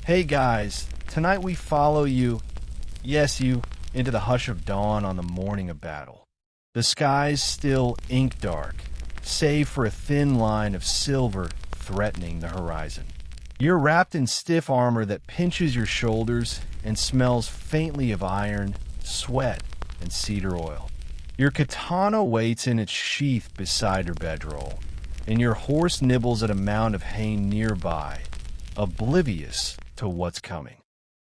Hey guys, tonight we follow you, yes you, into the hush of dawn on the morning of battle. The sky's still ink dark, save for a thin line of silver threatening the horizon. You're wrapped in stiff armor that pinches your shoulders and smells faintly of iron, sweat, and cedar oil. Your katana waits in its sheath beside your bedroll, and your horse nibbles at a mound of hay nearby, oblivious to what's coming.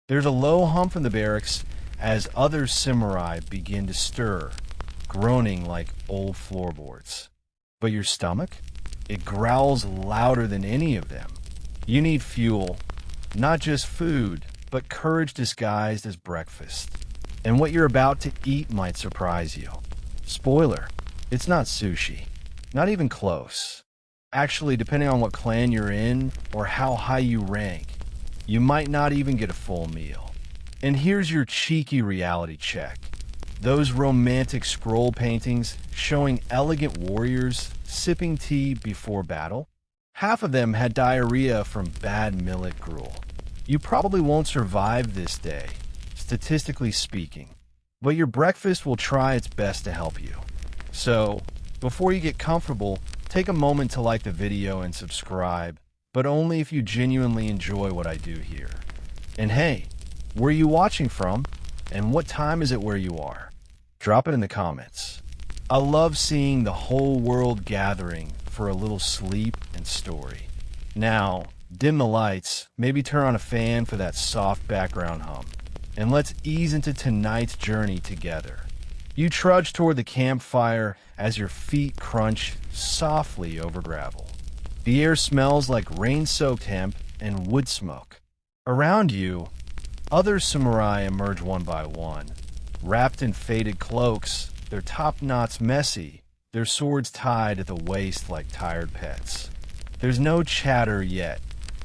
There's a low hum from the barracks as other samurai begin to stir, groaning like old floorboards. But your stomach? It growls louder than any of them. You need fuel, not just food, but courage disguised as breakfast. And what you're about to eat might surprise you. Spoiler, it's not sushi. Not even close. Actually, depending on what clan you're in or how high you rank, you might not even get a full meal. And here's your cheeky reality check. Those romantic scroll paintings showing elegant warriors sipping tea before battle, half of them had diarrhea from bad millet gruel. You probably won't survive this day, statistically speaking, but your breakfast will try its best to help you. So, before you get comfortable, take a moment to like the video and subscribe, but only if you genuinely enjoy what I do here. And hey, where are you watching from? And what time is it where you are? Drop it in the comments. I love seeing the whole world gathering for a little sleep and story. Now, dim the lights, maybe turn on a fan for that soft background hum, and let's ease into tonight's journey together. You trudge toward the campfire as your feet crunch softly over gravel. The air smells like rain-soaked hemp and wood smoke. Around you, other samurai emerge one by one, wrapped in faded cloaks, their top knots messy, their swords tied at the waist like tired pets. There's no chatter yet,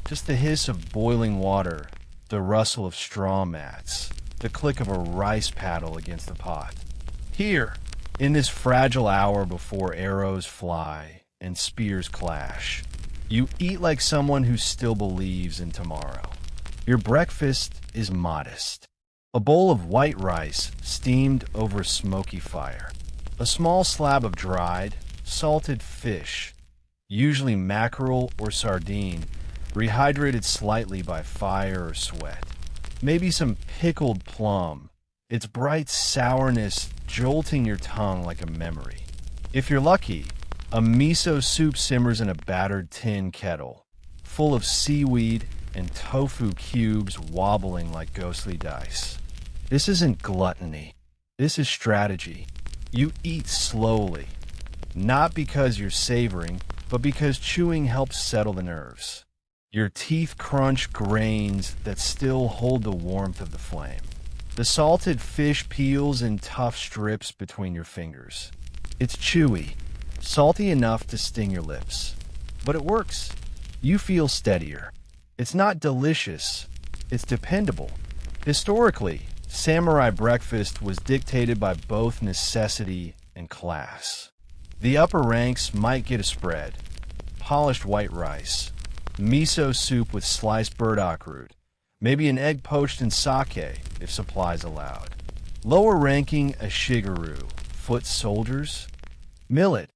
just the hiss of boiling water, the rustle of straw mats, the click of a rice paddle against the pot. Here, in this fragile hour before arrows fly and spears clash, you eat like someone who still believes in tomorrow. Your breakfast is modest. A bowl of white rice steamed over a smoky fire. A small slab of dried, salted fish, usually mackerel or sardine, rehydrated slightly by fire or sweat. Maybe some pickled plum, its bright sourness jolting your tongue like a memory. If you're lucky, a miso soup simmers in a battered tin kettle, full of seaweed and tofu cubes wobbling like ghostly dice. This isn't gluttony. This is strategy. You eat slowly, not because you're savoring, but because chewing helps settle the nerves. Your teeth crunch grains that still hold the warmth of the flame. The salted fish peels in tough strips between your fingers. It's chewy, salty enough to sting your lips. But it works. You feel steadier. It's not delicious. It's dependable. Historically, samurai breakfast was dictated by both necessity and class. The upper ranks might get a spread, polished white rice, miso soup with sliced burdock root, maybe an egg poached in sake if supplies allowed. Lower ranking a shigaroo, foot soldiers, millet,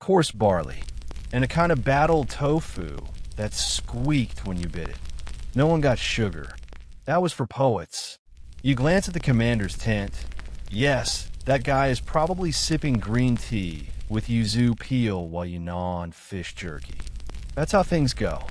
coarse barley, and a kind of battle tofu that squeaked when you bit it. No one got sugar. That was for poets. You glance at the commander's tent. Yes, that guy is probably sipping green tea with yuzu peel while you gnaw on fish jerky. That's how things go.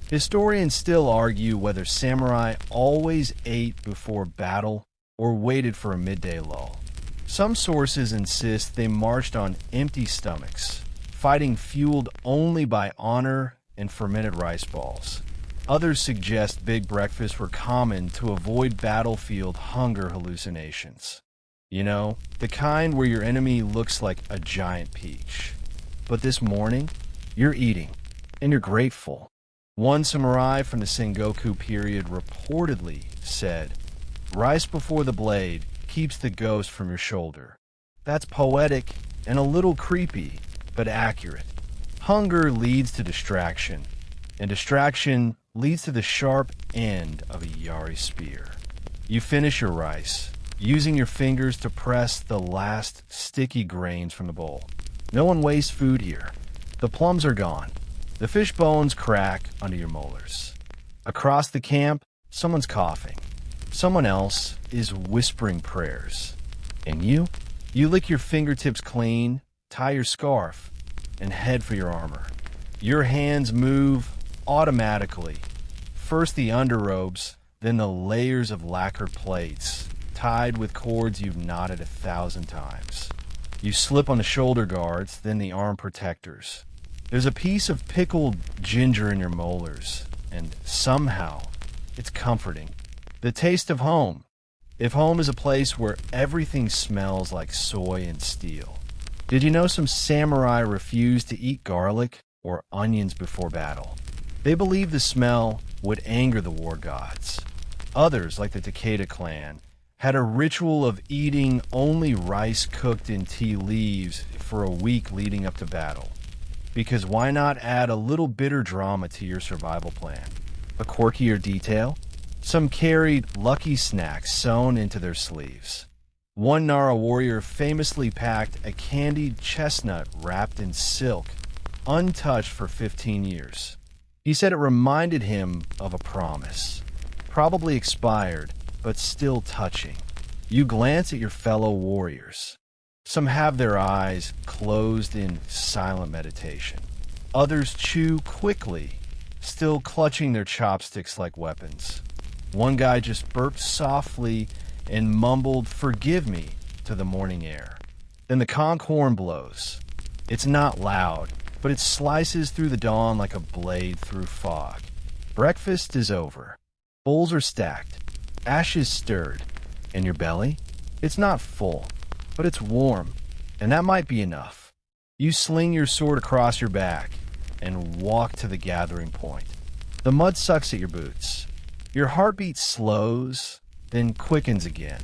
Historians still argue whether samurai always ate before battle or waited for a midday lull. Some sources insist they marched on empty stomachs, fighting fueled only by honor and fermented rice balls. Others suggest big breakfasts were common to avoid battlefield hunger hallucinations. You know, the kind where your enemy looks like a giant peach. But this morning, you're eating, and you're grateful. One samurai from the Sengoku period reportedly said, "Rice before the blade keeps the ghost from your shoulder." That's poetic and a little creepy, but accurate. Hunger leads to distraction, and distraction leads to the sharp end of a Yari spear. You finish your rice, using your fingers to press the last sticky grains from the bowl. No one wastes food here. The plums are gone. The fish bones crack under your molars. Across the camp, someone's coughing. Someone else is whispering prayers. And you lick your fingertips clean, tie your scarf, and head for your armor. Your hands move automatically. First the underrobes, then the layers of lacquered plates, tied with cords you've knotted 1,000 times. You slip on the shoulder guards, then the arm protectors. There's a piece of pickled ginger in your molars, and somehow it's comforting. The taste of home. If home is a place where everything smells like soy and steel. Did you know some samurai refused to eat garlic or onions before battle? They believed the smell would anger the war gods. Others, like the Takeda clan, had a ritual of eating only rice cooked in tea leaves for a week leading up to battle. Because why not add a little bitter drama to your survival plan? A quirkier detail? Some carried lucky snacks sewn into their sleeves. One Nara warrior famously packed a candied chestnut wrapped in silk, untouched for 15 years. He said it reminded him of a promise, probably expired, but still touching. You glance at your fellow warriors. Some have their eyes closed in silent meditation. Others chew quickly, still clutching their chopsticks like weapons. One guy just burped softly and mumbled, "Forgive me," to the morning air. Then the conch horn blows. It's not loud, but it slices through the dawn like a blade through fog. Breakfast is over. Bowls are stacked, ashes stirred, and your belly? It's not full, but it's warm, and that might be enough. You sling your sword across your back and walk to the gathering point. The mud sucks at your boots. Your heartbeat slows, then quickens again.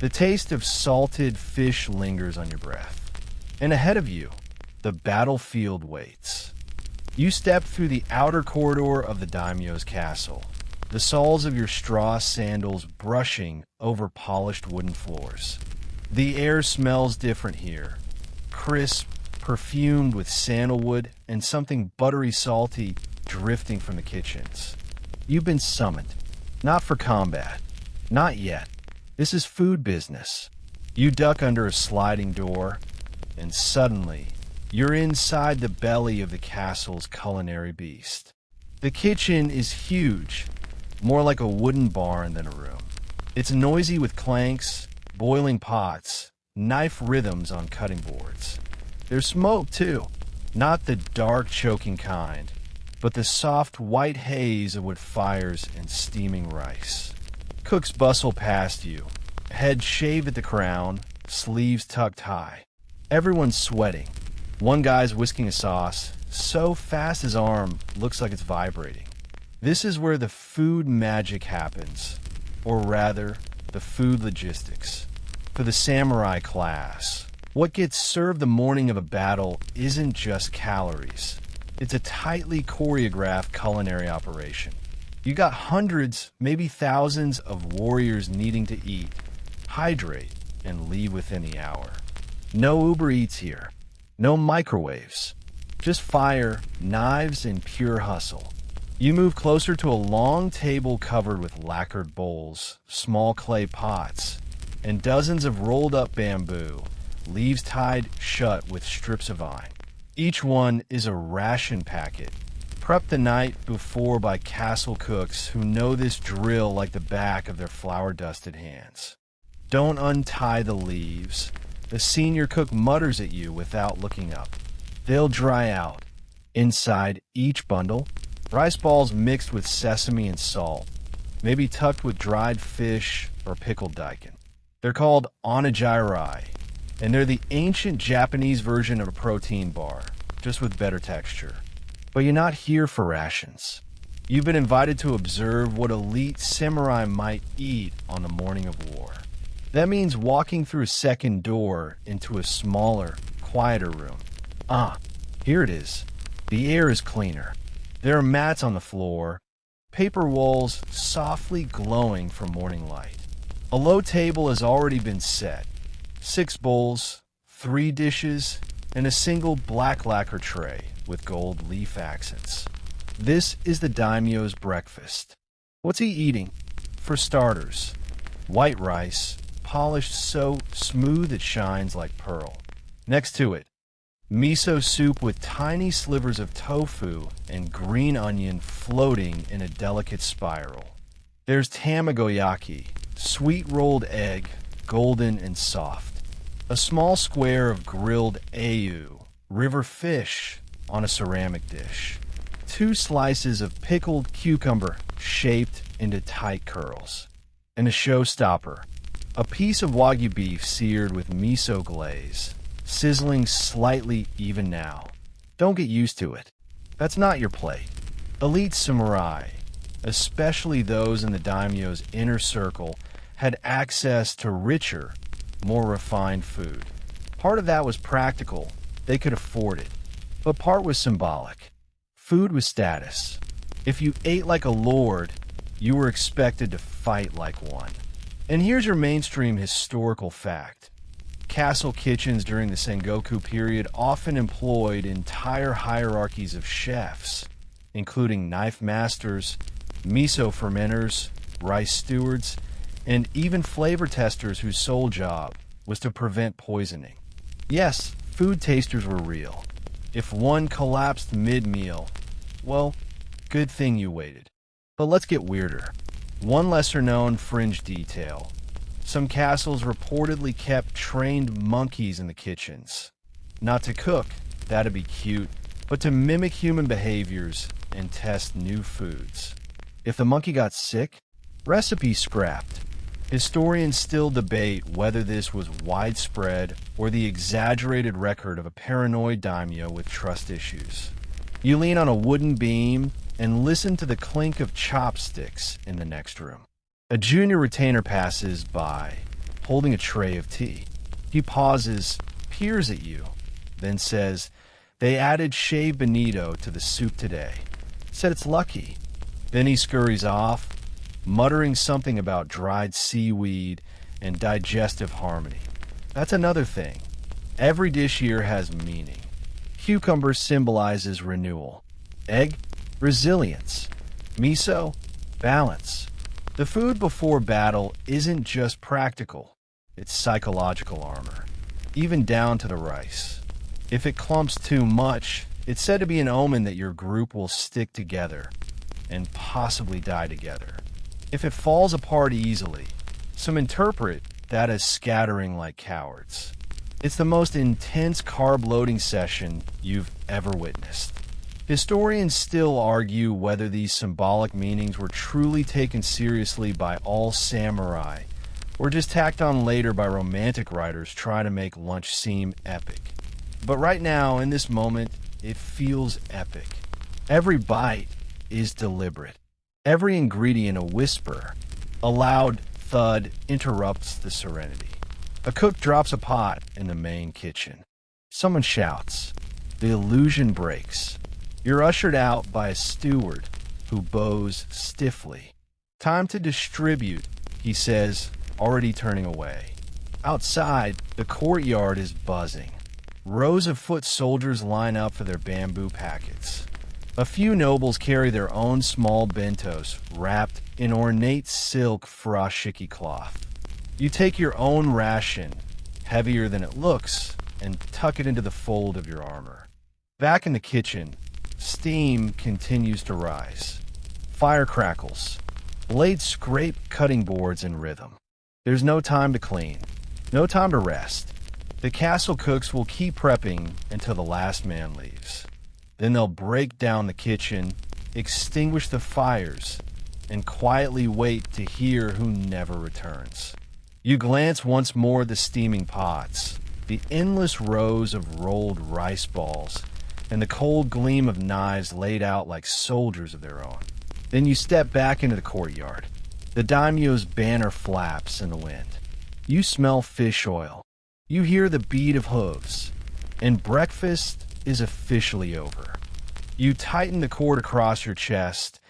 The taste of salted fish lingers on your breath. And ahead of you, the battlefield waits. You step through the outer corridor of the daimyo's castle, the soles of your straw sandals brushing over polished wooden floors. The air smells different here, crisp, perfumed with sandalwood and something buttery salty drifting from the kitchens. You've been summoned, not for combat, not yet. This is food business. You duck under a sliding door, and suddenly, you're inside the belly of the castle's culinary beast. The kitchen is huge, more like a wooden barn than a room. It's noisy with clanks, boiling pots, knife rhythms on cutting boards. There's smoke, too. Not the dark, choking kind, but the soft white haze of wood fires and steaming rice. Cooks bustle past you, head shaved at the crown, sleeves tucked high. Everyone's sweating. One guy's whisking a sauce, so fast his arm looks like it's vibrating. This is where the food magic happens, or rather, the food logistics. For the samurai class, what gets served the morning of a battle isn't just calories. It's a tightly choreographed culinary operation. You got hundreds, maybe thousands of warriors needing to eat, hydrate, and leave within the hour. No Uber Eats here. No microwaves. Just fire, knives, and pure hustle. You move closer to a long table covered with lacquered bowls, small clay pots, and dozens of rolled up bamboo, leaves tied shut with strips of vine. Each one is a ration packet, prepped the night before by castle cooks who know this drill like the back of their flour-dusted hands. Don't untie the leaves. The senior cook mutters at you without looking up. They'll dry out. Inside each bundle, rice balls mixed with sesame and salt, maybe tucked with dried fish or pickled daikon. They're called onigiri, and they're the ancient Japanese version of a protein bar, just with better texture. But you're not here for rations. You've been invited to observe what elite samurai might eat on the morning of war. That means walking through a second door into a smaller, quieter room. Ah, here it is. The air is cleaner. There are mats on the floor, paper walls softly glowing from morning light. A low table has already been set. 6 bowls, 3 dishes, and a single black lacquer tray with gold leaf accents. This is the daimyo's breakfast. What's he eating? For starters, white rice, polished so smooth it shines like pearl. Next to it, miso soup with tiny slivers of tofu and green onion floating in a delicate spiral. There's tamagoyaki, sweet rolled egg, golden and soft. A small square of grilled ayu, river fish, on a ceramic dish. 2 slices of pickled cucumber shaped into tight curls. And a showstopper, a piece of wagyu beef seared with miso glaze, sizzling slightly even now. Don't get used to it. That's not your plate. Elite samurai, especially those in the daimyo's inner circle, had access to richer, more refined food. Part of that was practical. They could afford it. But part was symbolic. Food was status. If you ate like a lord, you were expected to fight like one. And here's your mainstream historical fact. Castle kitchens during the Sengoku period often employed entire hierarchies of chefs, including knife masters, miso fermenters, rice stewards, and even flavor testers whose sole job was to prevent poisoning. Yes, food tasters were real. If one collapsed mid-meal, well, good thing you waited. But let's get weirder. One lesser-known fringe detail. Some castles reportedly kept trained monkeys in the kitchens. Not to cook, that'd be cute, but to mimic human behaviors and test new foods. If the monkey got sick, recipe scrapped. Historians still debate whether this was widespread or the exaggerated record of a paranoid daimyo with trust issues. You lean on a wooden beam and listen to the clink of chopsticks in the next room. A junior retainer passes by, holding a tray of tea. He pauses, peers at you, then says, "They added shaved bonito to the soup today. Said it's lucky." Then he scurries off, muttering something about dried seaweed and digestive harmony. That's another thing. Every dish here has meaning. Cucumber symbolizes renewal. Egg, resilience. Miso, balance. The food before battle isn't just practical, it's psychological armor, even down to the rice. If it clumps too much, it's said to be an omen that your group will stick together and possibly die together. If it falls apart easily, some interpret that as scattering like cowards. It's the most intense carb-loading session you've ever witnessed. Historians still argue whether these symbolic meanings were truly taken seriously by all samurai, or just tacked on later by romantic writers trying to make lunch seem epic. But right now, in this moment, it feels epic. Every bite is deliberate. Every ingredient a whisper. A loud thud interrupts the serenity. A cook drops a pot in the main kitchen. Someone shouts. The illusion breaks. You're ushered out by a steward who bows stiffly. "Time to distribute," he says, already turning away. Outside, the courtyard is buzzing. Rows of foot soldiers line up for their bamboo packets. A few nobles carry their own small bentos wrapped in ornate silk furoshiki cloth. You take your own ration, heavier than it looks, and tuck it into the fold of your armor. Back in the kitchen, steam continues to rise. Fire crackles. Blades scrape cutting boards in rhythm. There's no time to clean, no time to rest. The castle cooks will keep prepping until the last man leaves. Then they'll break down the kitchen, extinguish the fires, and quietly wait to hear who never returns. You glance once more at the steaming pots, the endless rows of rolled rice balls, and the cold gleam of knives laid out like soldiers of their own. Then you step back into the courtyard. The daimyo's banner flaps in the wind. You smell fish oil. You hear the beat of hooves. And breakfast is officially over. You tighten the cord across your chest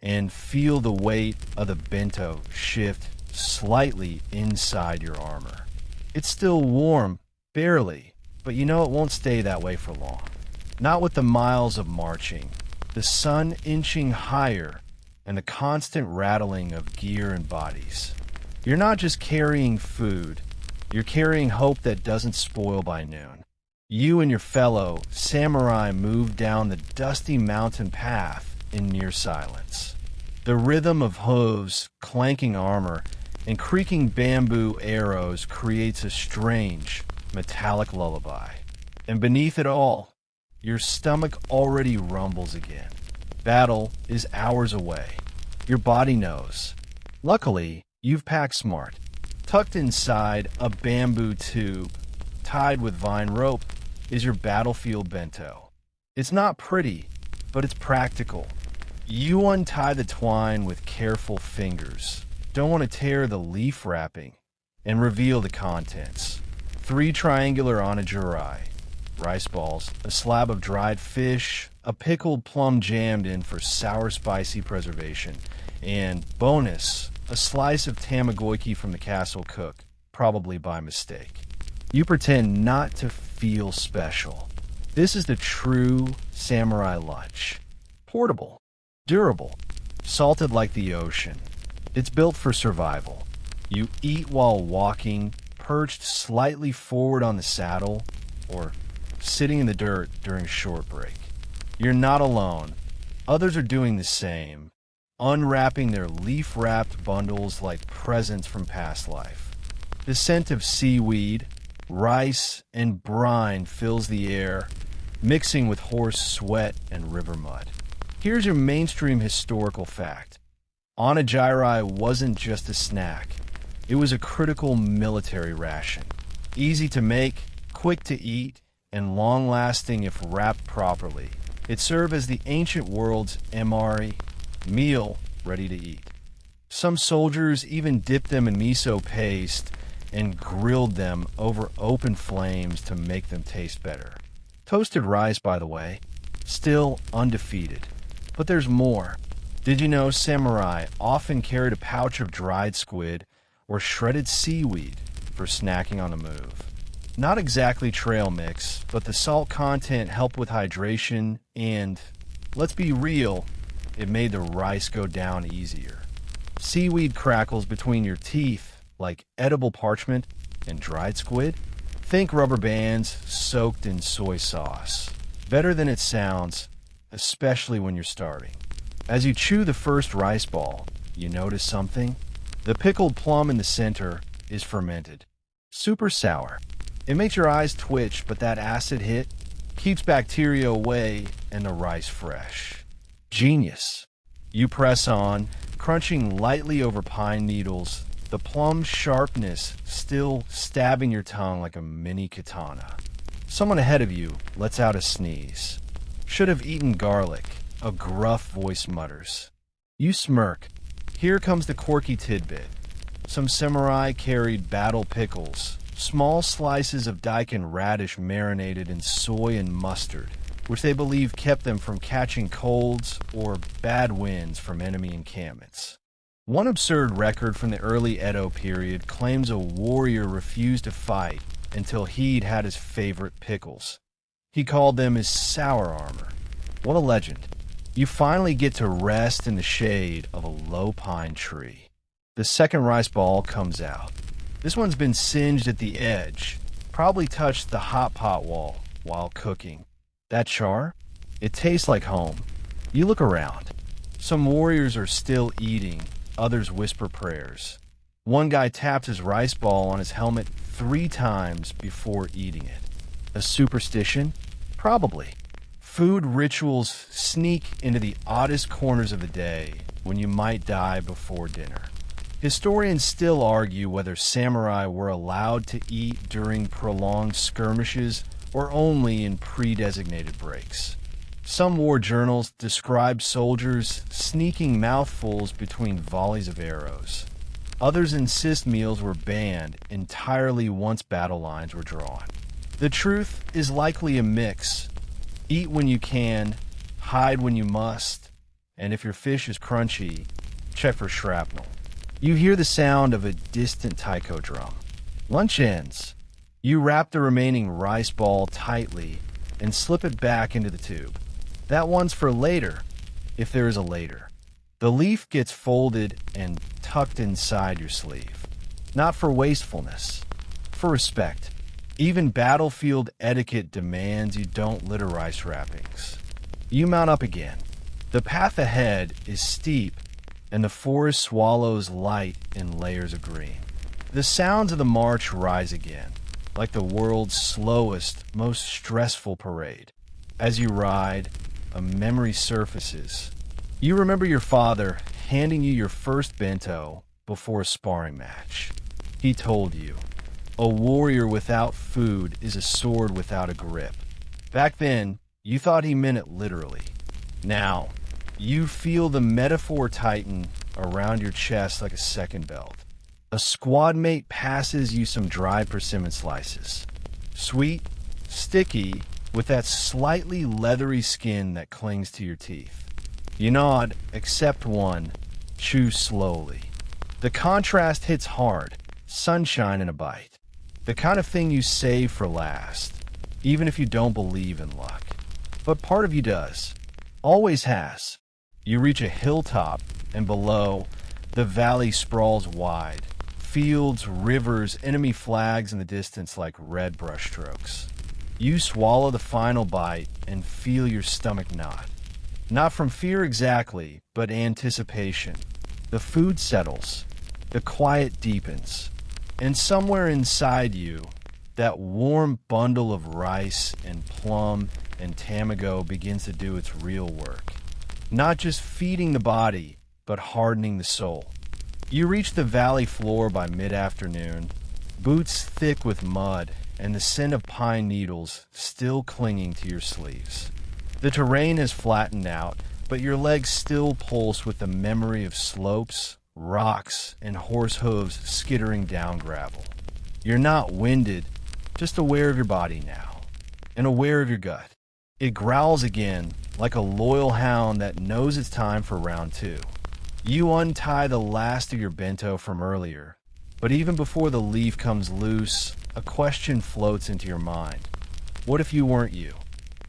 and feel the weight of the bento shift slightly inside your armor. It's still warm, barely, but you know it won't stay that way for long. Not with the miles of marching, the sun inching higher, and the constant rattling of gear and bodies. You're not just carrying food, you're carrying hope that doesn't spoil by noon. You and your fellow samurai move down the dusty mountain path in near silence. The rhythm of hooves, clanking armor, and creaking bamboo arrows creates a strange, metallic lullaby. And beneath it all, your stomach already rumbles again. Battle is hours away. Your body knows. Luckily, you've packed smart. Tucked inside a bamboo tube, tied with vine rope, is your battlefield bento. It's not pretty, but it's practical. You untie the twine with careful fingers. Don't want to tear the leaf wrapping, and reveal the contents. 3 triangular onigiri, rice balls, a slab of dried fish, a pickled plum jammed in for sour spicy preservation, and bonus, a slice of tamagoyaki from the castle cook, probably by mistake. You pretend not to feel special. This is the true samurai lunch. Portable, durable, salted like the ocean. It's built for survival. You eat while walking, perched slightly forward on the saddle, or sitting in the dirt during a short break. You're not alone. Others are doing the same, unwrapping their leaf-wrapped bundles like presents from past life. The scent of seaweed, rice, and brine fills the air, mixing with horse sweat and river mud. Here's your mainstream historical fact. Onigiri wasn't just a snack. It was a critical military ration. Easy to make, quick to eat, and long-lasting if wrapped properly. It served as the ancient world's MRE, meal ready to eat. Some soldiers even dipped them in miso paste and grilled them over open flames to make them taste better. Toasted rice, by the way, still undefeated. But there's more. Did you know samurai often carried a pouch of dried squid or shredded seaweed for snacking on the move? Not exactly trail mix, but the salt content helped with hydration and, let's be real, it made the rice go down easier. Seaweed crackles between your teeth like edible parchment and dried squid. Think rubber bands soaked in soy sauce. Better than it sounds, especially when you're starving. As you chew the first rice ball, you notice something? The pickled plum in the center is fermented. Super sour. It makes your eyes twitch, but that acid hit keeps bacteria away and the rice fresh. Genius. You press on, crunching lightly over pine needles, the plum's sharpness still stabbing your tongue like a mini katana. Someone ahead of you lets out a sneeze. Should have eaten garlic, a gruff voice mutters. You smirk. Here comes the quirky tidbit. Some samurai carried battle pickles, small slices of daikon radish marinated in soy and mustard, which they believe kept them from catching colds or bad winds from enemy encampments. One absurd record from the early Edo period claims a warrior refused to fight until he'd had his favorite pickles. He called them his sour armor. What a legend. You finally get to rest in the shade of a low pine tree. The second rice ball comes out. This one's been singed at the edge, probably touched the hot pot wall while cooking. That char? It tastes like home. You look around. Some warriors are still eating, others whisper prayers. One guy tapped his rice ball on his helmet 3 times before eating it. A superstition? Probably. Food rituals sneak into the oddest corners of the day when you might die before dinner. Historians still argue whether samurai were allowed to eat during prolonged skirmishes or only in pre-designated breaks. Some war journals describe soldiers sneaking mouthfuls between volleys of arrows. Others insist meals were banned entirely once battle lines were drawn. The truth is likely a mix. Eat when you can, hide when you must, And if your fish is crunchy, check for shrapnel. You hear the sound of a distant taiko drum. Lunch ends. You wrap the remaining rice ball tightly and slip it back into the tube. That one's for later, if there is a later. The leaf gets folded and tucked inside your sleeve. Not for wastefulness, for respect. Even battlefield etiquette demands you don't litter rice wrappings. You mount up again. The path ahead is steep, and the forest swallows light in layers of green. The sounds of the march rise again, like the world's slowest, most stressful parade. As you ride, a memory surfaces. You remember your father handing you your first bento before a sparring match. He told you, "A warrior without food is a sword without a grip." Back then, you thought he meant it literally. Now, you feel the metaphor tighten around your chest like a second belt. A squad mate passes you some dried persimmon slices. Sweet, sticky, with that slightly leathery skin that clings to your teeth. You nod, accept one, chew slowly. The contrast hits hard, sunshine in a bite. The kind of thing you save for last, even if you don't believe in luck. But part of you does. Always has. You reach a hilltop, and below, the valley sprawls wide. Fields, rivers, enemy flags in the distance like red brushstrokes. You swallow the final bite and feel your stomach knot. Not from fear exactly, but anticipation. The food settles. The quiet deepens. And somewhere inside you, that warm bundle of rice and plum and tamago begins to do its real work. Not just feeding the body, but hardening the soul. You reach the valley floor by mid-afternoon, boots thick with mud and the scent of pine needles still clinging to your sleeves. The terrain has flattened out, but your legs still pulse with the memory of slopes, rocks, and horse hooves skittering down gravel. You're not winded, just aware of your body now, and aware of your gut. It growls again, like a loyal hound that knows it's time for round two. You untie the last of your bento from earlier, but even before the leaf comes loose, a question floats into your mind. What if you weren't you?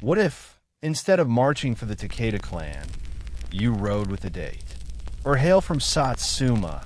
What if, instead of marching for the Takeda clan, you rode with the date? Or hail from Satsuma,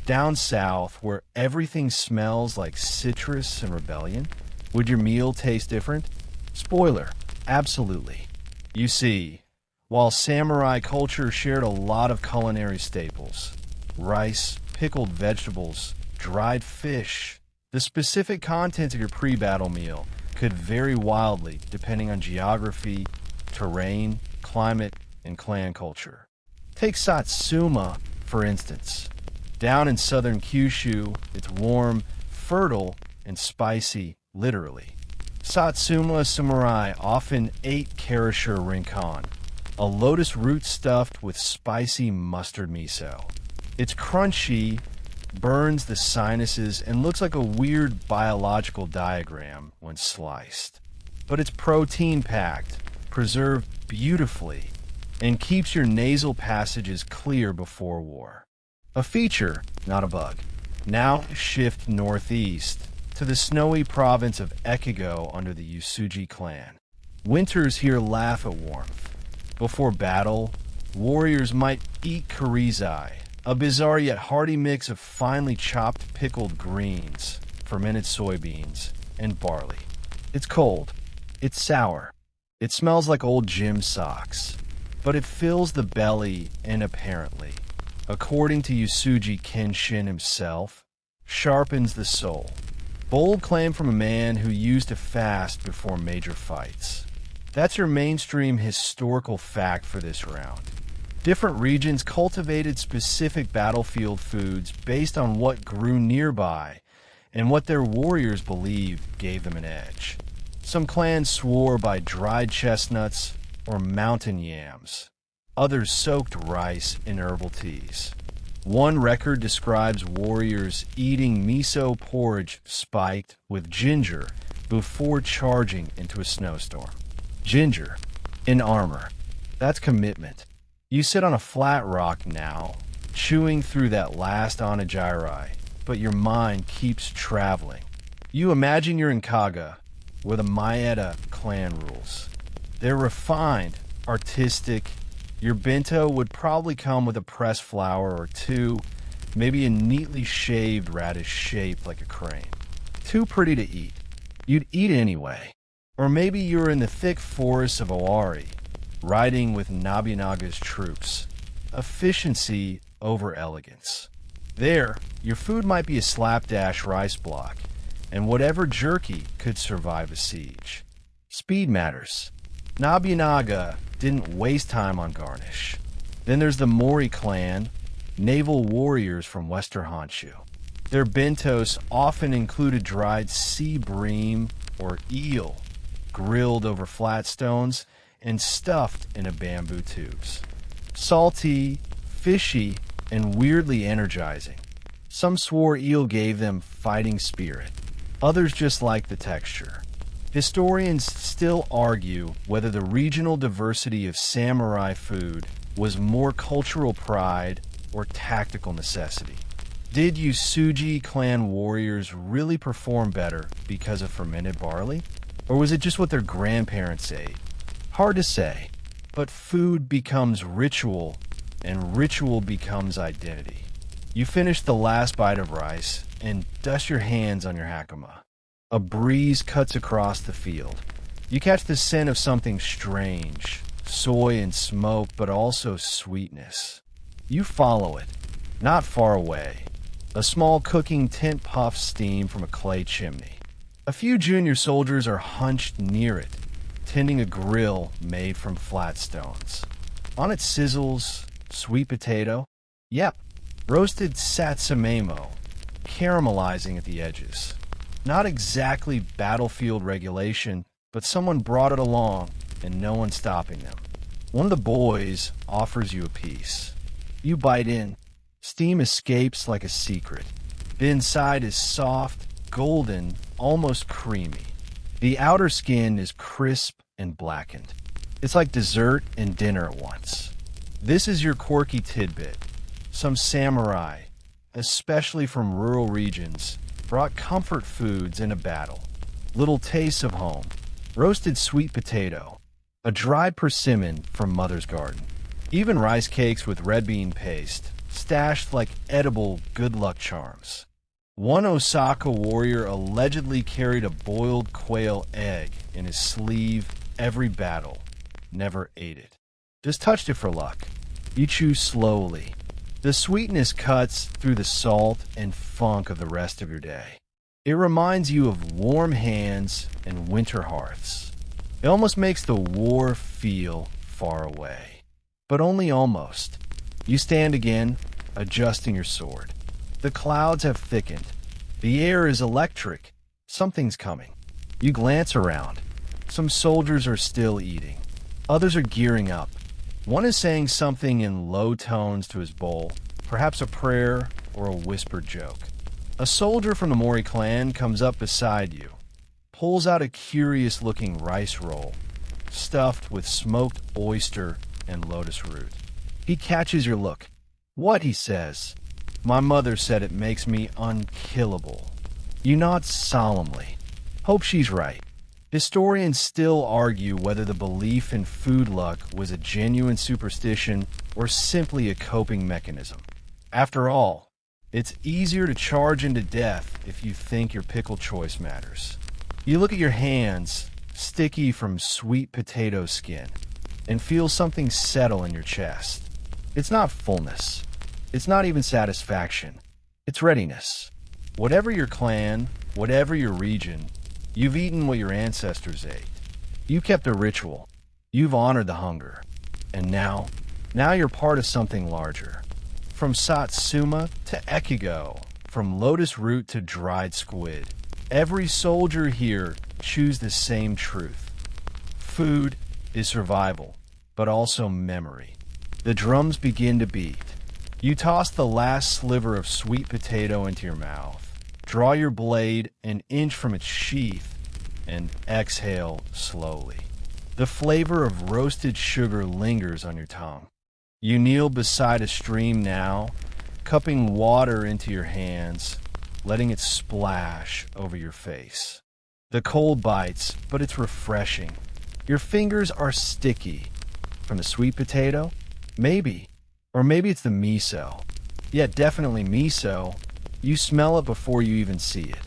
down south where everything smells like citrus and rebellion? Would your meal taste different? Spoiler, absolutely. You see, while samurai culture shared a lot of culinary staples, rice, pickled vegetables, dried fish, the specific contents of your pre-battle meal could vary wildly depending on geography, terrain, climate, and clan culture. Take Satsuma, for instance. Down in southern Kyushu, it's warm, fertile, and spicy, literally. Satsuma samurai often ate karasher rinkon, a lotus root stuffed with spicy mustard miso. It's crunchy, burns the sinuses, and looks like a weird biological diagram when sliced. But it's protein-packed, preserved beautifully, and keeps your nasal passages clear before war. A feature, not a bug. Now shift northeast to the snowy province of Ekigo under the Usuji clan. Winters here laugh at warmth. Before battle, warriors might eat kurizai, a bizarre yet hearty mix of finely chopped pickled greens, fermented soybeans, and barley. It's cold. It's sour. It smells like old gym socks. But it fills the belly and apparently, according to Usuji Kenshin himself, sharpens the soul. Bold claim from a man who used to fast before major fights. That's your mainstream historical fact for this round. Different regions cultivated specific battlefield foods based on what grew nearby and what their warriors believed gave them an edge. Some clans swore by dried chestnuts or mountain yams. Others soaked rice in herbal teas. One record describes warriors eating miso porridge spiked with ginger before charging into a snowstorm. Ginger in armor. That's commitment. You sit on a flat rock now, chewing through that last onigiri, but your mind keeps traveling. You imagine you're in Kaga, where the Maeda clan rules. They're refined, artistic. Your bento would probably come with a pressed flower or two, maybe a neatly shaved radish shaped like a crane. Too pretty to eat. You'd eat anyway. Or maybe you're in the thick forests of Owari, riding with Nobunaga's troops. Efficiency over elegance. There, your food might be a slapdash rice block, and whatever jerky could survive a siege. Speed matters. Nobunaga didn't waste time on garnish. Then there's the Mori clan, naval warriors from Western Honshu. Their bentos often included dried sea bream or eel, grilled over flat stones and stuffed into bamboo tubes. Salty, fishy, and weirdly energizing. Some swore eel gave them fighting spirit. Others just liked the texture. Historians still argue whether the regional diversity of samurai food was more cultural pride or tactical necessity. Did Usuji clan warriors really perform better because of fermented barley? Or was it just what their grandparents ate? Hard to say, but food becomes ritual, and ritual becomes identity. You finish the last bite of rice and dust your hands on your hakama. A breeze cuts across the field. You catch the scent of something strange, soy and smoke, but also sweetness. You follow it, not far away. A small cooking tent puffs steam from a clay chimney. A few junior soldiers are hunched near it, tending a grill made from flat stones. On it sizzles sweet potato. Yep, roasted satsumeimo, caramelizing at the edges. Not exactly battlefield regulation, but someone brought it along and no one's stopping them. One of the boys offers you a piece. You bite in. Steam escapes like a secret. The inside is soft, golden, almost creamy. The outer skin is crisp and blackened. It's like dessert and dinner at once. This is your quirky tidbit. Some samurai, especially from rural regions, brought comfort foods into battle. Little tastes of home. Roasted sweet potato. A dried persimmon from mother's garden. Even rice cakes with red bean paste, stashed like edible good luck charms. One Osaka warrior allegedly carried a boiled quail egg in his sleeve every battle. Never ate it. Just touched it for luck. You chew slowly. The sweetness cuts through the salt and funk of the rest of your day. It reminds you of warm hands and winter hearths. It almost makes the war feel far away. But only almost. You stand again, adjusting your sword. The clouds have thickened. The air is electric. Something's coming. You glance around. Some soldiers are still eating. Others are gearing up. One is saying something in low tones to his bowl, perhaps a prayer or a whispered joke. A soldier from the Mori clan comes up beside you, pulls out a curious-looking rice roll, stuffed with smoked oyster and lotus root. He catches your look. What, he says. My mother said it makes me unkillable. You nod solemnly. Hope she's right. Historians still argue whether the belief in food luck was a genuine superstition or simply a coping mechanism. After all, it's easier to charge into death if you think your pickle choice matters. You look at your hands, sticky from sweet potato skin, and feel something settle in your chest. It's not fullness. It's not even satisfaction. It's readiness. Whatever your clan, whatever your region, you've eaten what your ancestors ate. You kept a ritual. You've honored the hunger. And now you're part of something larger. From satsuma to ekigo, from lotus root to dried squid, every soldier here chews the same truth. Food is survival, but also memory. The drums begin to beat. You toss the last sliver of sweet potato into your mouth, draw your blade an inch from its sheath, and exhale slowly. The flavor of roasted sugar lingers on your tongue. You kneel beside a stream now, cupping water into your hands, letting it splash over your face. The cold bites, but it's refreshing. Your fingers are sticky. From the sweet potato? Maybe. Or maybe it's the miso. Yeah, definitely miso. You smell it before you even see it.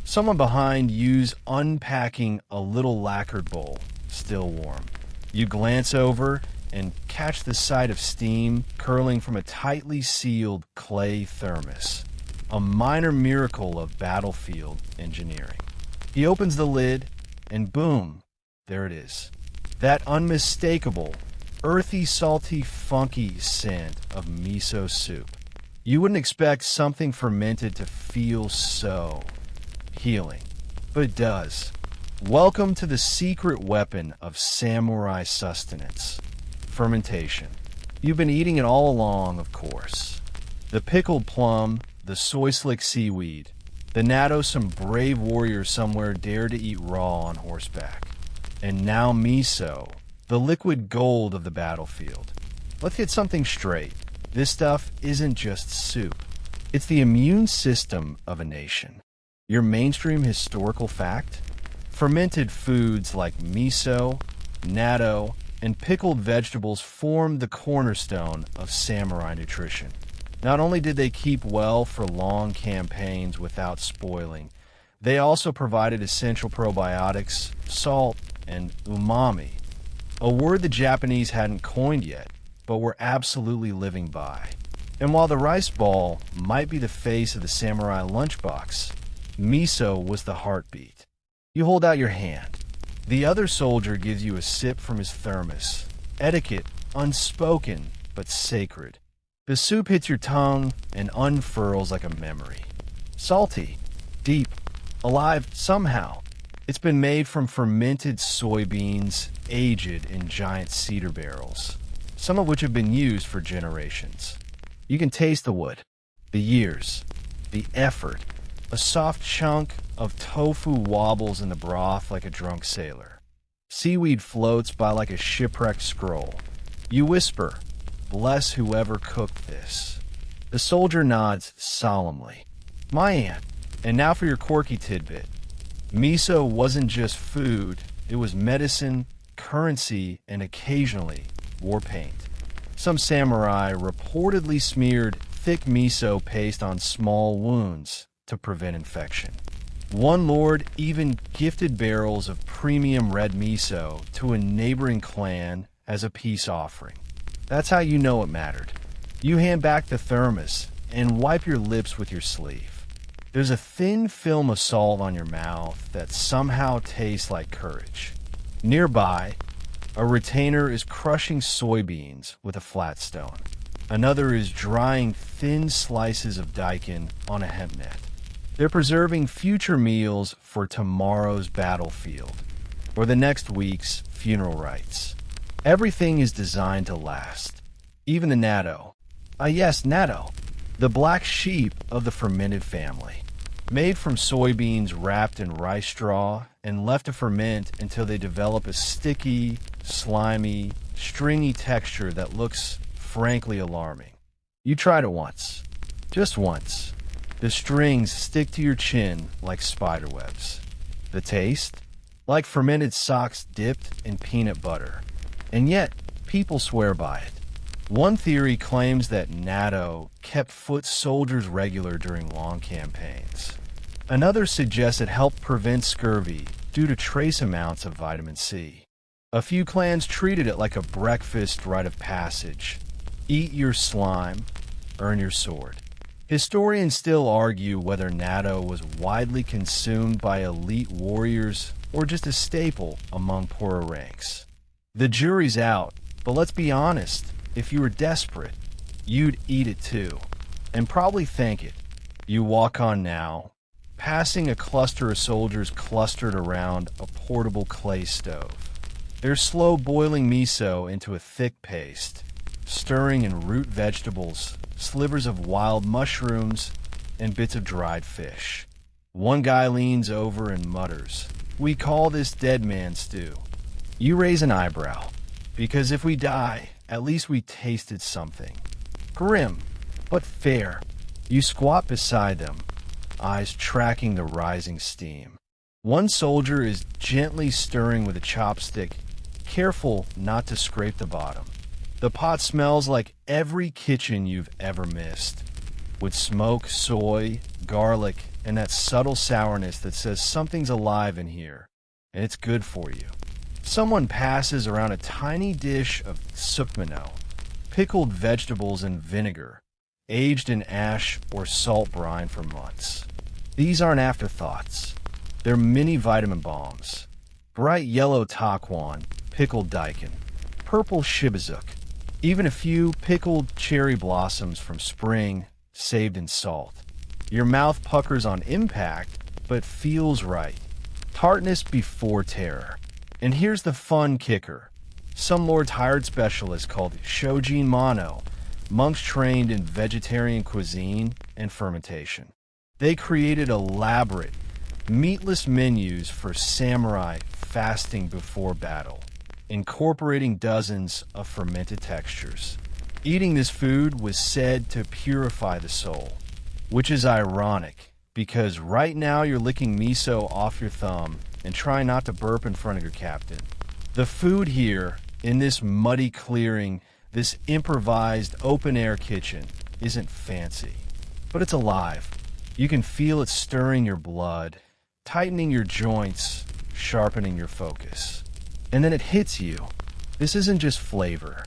Someone behind you's unpacking a little lacquered bowl, still warm. You glance over and catch the sight of steam curling from a tightly sealed clay thermos, a minor miracle of battlefield engineering. He opens the lid, and boom, there it is. That unmistakable, earthy, salty, funky scent of miso soup. You wouldn't expect something fermented to feel so healing, but it does. Welcome to the secret weapon of samurai sustenance. Fermentation. You've been eating it all along, of course. The pickled plum, the soy slick seaweed, the natto some brave warrior somewhere dared to eat raw on horseback. And now miso, the liquid gold of the battlefield. Let's get something straight. This stuff isn't just soup. It's the immune system of a nation. Your mainstream historical fact? Fermented foods like miso, natto, and pickled vegetables formed the cornerstone of samurai nutrition. Not only did they keep well for long campaigns without spoiling, they also provided essential probiotics, salt, and umami, a word the Japanese hadn't coined yet, but were absolutely living by. And while the rice ball might be the face of the samurai lunchbox, miso was the heartbeat. You hold out your hand. The other soldier gives you a sip from his thermos. Etiquette, unspoken, but sacred. The soup hits your tongue and unfurls like a memory. Salty, deep, alive somehow. It's been made from fermented soybeans, aged in giant cedar barrels, some of which have been used for generations. You can taste the wood, the years, the effort. A soft chunk of tofu wobbles in the broth like a drunk sailor. Seaweed floats by like a shipwrecked scroll. You whisper, "Bless whoever cooked this." The soldier nods solemnly. "My aunt." And now for your quirky tidbit. Miso wasn't just food, it was medicine, currency, and occasionally war paint. Some samurai reportedly smeared thick miso paste on small wounds to prevent infection. One lord even gifted barrels of premium red miso to a neighboring clan as a peace offering. That's how you know it mattered. You hand back the thermos and wipe your lips with your sleeve. There's a thin film of salt on your mouth that somehow tastes like courage. Nearby, a retainer is crushing soybeans with a flat stone. Another is drying thin slices of daikon on a hemp net. They're preserving future meals for tomorrow's battlefield or the next week's funeral rites. Everything is designed to last. Even the natto. Yes, natto. The black sheep of the fermented family. Made from soybeans wrapped in rice straw and left to ferment until they develop a sticky, slimy, stringy texture that looks frankly alarming. You tried it once. Just once. The strings stick to your chin like spider webs. The taste? Like fermented socks dipped in peanut butter. And yet, people swear by it. One theory claims that natto kept foot soldiers regular during long campaigns. Another suggests it helped prevent scurvy due to trace amounts of vitamin C. A few clans treated it like a breakfast rite of passage. Eat your slime, earn your sword. Historians still argue whether natto was widely consumed by elite warriors or just a staple among poorer ranks. The jury's out, but let's be honest, if you were desperate, you'd eat it too, and probably thank it. You walk on now, passing a cluster of soldiers clustered around a portable clay stove. They're slow boiling miso into a thick paste, stirring in root vegetables, slivers of wild mushrooms, and bits of dried fish. One guy leans over and mutters, "We call this dead man stew." You raise an eyebrow, because if we die, at least we tasted something. Grim, but fair. You squat beside them, eyes tracking the rising steam. One soldier is gently stirring with a chopstick, careful not to scrape the bottom. The pot smells like every kitchen you've ever missed, with smoke, soy, garlic, and that subtle sourness that says something's alive in here, and it's good for you. Someone passes around a tiny dish of sukmano, pickled vegetables in vinegar, aged in ash or salt brine for months. These aren't afterthoughts. They're mini vitamin bombs. Bright yellow takwan, pickled daikon, purple shibazuk, even a few pickled cherry blossoms from spring saved in salt. Your mouth puckers on impact, but feels right. Tartness before terror. And here's the fun kicker. Some Lord's hired specialist called Shojin Mano, monks trained in vegetarian cuisine and fermentation. They created elaborate, meatless menus for samurai fasting before battle, incorporating dozens of fermented textures. Eating this food was said to purify the soul, which is ironic because right now you're licking miso off your thumb and trying not to burp in front of your captain. The food here, in this muddy clearing, this improvised open-air kitchen, isn't fancy, but it's alive. You can feel it stirring your blood, tightening your joints, sharpening your focus. And then it hits you. This isn't just flavor.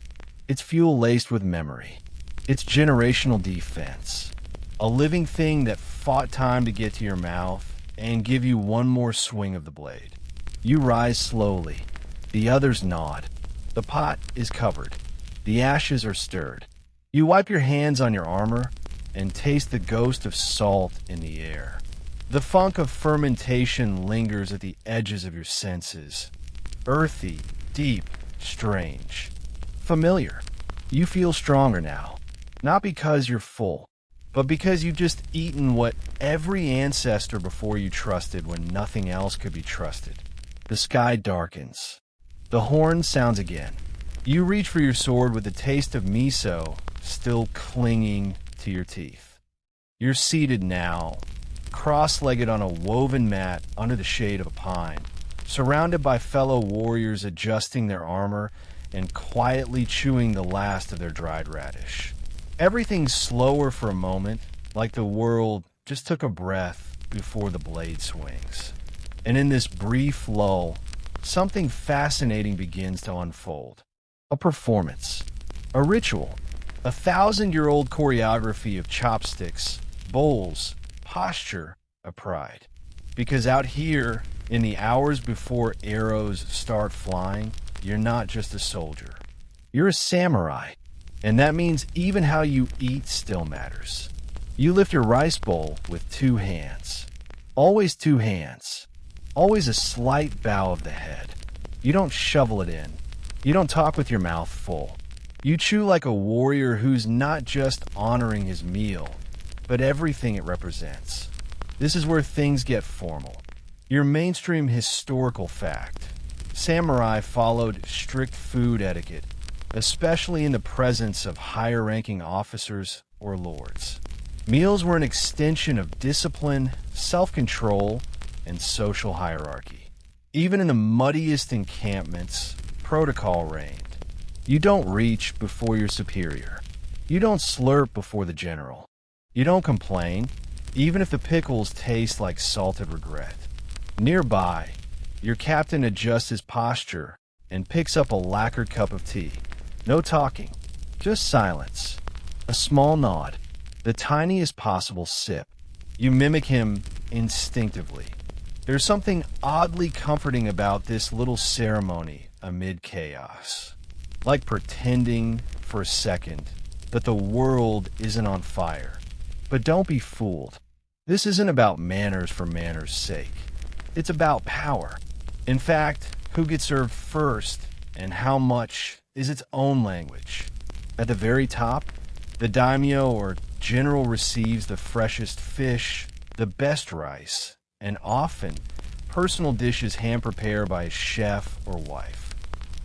It's fuel laced with memory. It's generational defense. A living thing that fought time to get to your mouth and give you one more swing of the blade. You rise slowly. The others nod. The pot is covered. The ashes are stirred. You wipe your hands on your armor and taste the ghost of salt in the air. The funk of fermentation lingers at the edges of your senses. Earthy, deep, strange. Familiar. You feel stronger now. Not because you're full, but because you've just eaten what every ancestor before you trusted when nothing else could be trusted. The sky darkens. The horn sounds again. You reach for your sword with the taste of miso still clinging to your teeth. You're seated now, cross-legged on a woven mat under the shade of a pine, surrounded by fellow warriors adjusting their armor and quietly chewing the last of their dried radish. Everything's slower for a moment, like the world just took a breath before the blade swings. And in this brief lull, something fascinating begins to unfold. A performance. A ritual. 1,000-year-old choreography of chopsticks, bowls, posture, a pride. Because out here, in the hours before arrows start flying, you're not just a soldier. You're a samurai. And that means even how you eat still matters. You lift your rice bowl with 2 hands. Always 2 hands. Always a slight bow of the head. You don't shovel it in. You don't talk with your mouth full. You chew like a warrior who's not just honoring his meal, but everything it represents. This is where things get formal. Your mainstream historical fact. Samurai followed strict food etiquette, especially in the presence of higher-ranking officers or lords. Meals were an extension of discipline, self-control, and social hierarchy. Even in the muddiest encampments, protocol reigned. You don't reach before your superior. You don't slurp before the general. You don't complain, even if the pickles taste like salted regret. Nearby, your captain adjusts his posture and picks up a lacquered cup of tea. No talking, just silence. A small nod, the tiniest possible sip. You mimic him instinctively. There's something oddly comforting about this little ceremony amid chaos. Like pretending for a second that the world isn't on fire. But don't be fooled. This isn't about manners for manners' sake. It's about power. In fact, who gets served first and how much is its own language. At the very top, the daimyo or general receives the freshest fish, the best rice, and often personal dishes hand-prepared by his chef or wife.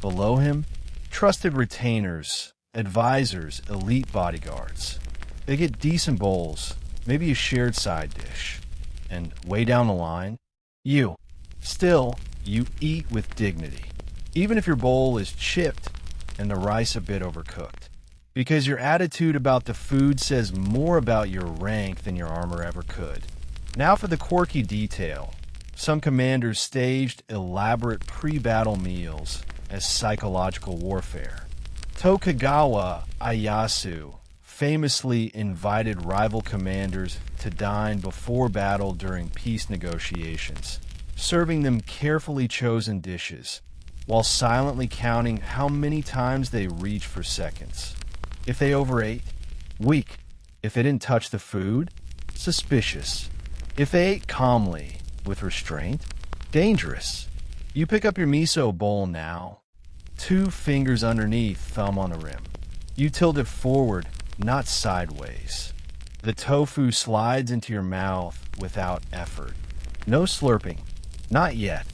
Below him, Trusted retainers, advisors, elite bodyguards. They get decent bowls, maybe a shared side dish. And way down the line, you. Still, you eat with dignity, even if your bowl is chipped and the rice a bit overcooked. Because your attitude about the food says more about your rank than your armor ever could. Now for the quirky detail. Some commanders staged elaborate pre-battle meals as psychological warfare. Tokugawa Ieyasu famously invited rival commanders to dine before battle during peace negotiations, serving them carefully chosen dishes, while silently counting how many times they reached for seconds. If they overate, weak. If they didn't touch the food, suspicious. If they ate calmly, with restraint, dangerous. You pick up your miso bowl now, 2 fingers underneath, thumb on the rim. You tilt it forward, not sideways. The tofu slides into your mouth without effort. No slurping. Not yet.